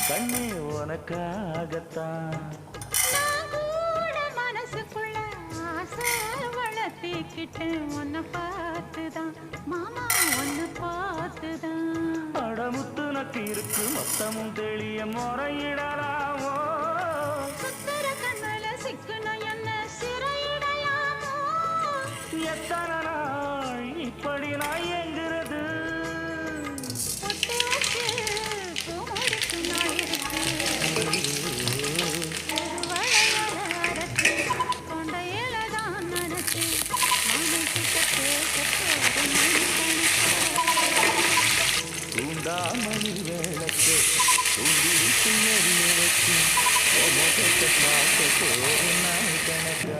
கண்ணே உனக்காகத்தான் நான் கூட மனசுக்குள்ள ஆசை வளர்த்திக்கிட்டு உன்னை பார்த்துதான் மாமா உன்னை பார்த்துதான் அடமுத்து நக்கு இருக்கு மொத்தமும் தெளிய முறையிடலாமோ சுத்தர கண்ணல சிக்குன என்ன சிறையிடையாமோ எத்தனை நாள் இப்படி நான் எங்கிறது பொட்டு வச்சு பூமுடிக்கு நாள் இருக்கு திருவளையல அடக்கு கொண்டையில தான் நடக்கு மனசுக்கு பேசத்தோடு தூண்டாமணி வேளக்கு தூண்டிவிட்டு எரிய வச்சு பார்க்க போகும் நாள் கணக்கா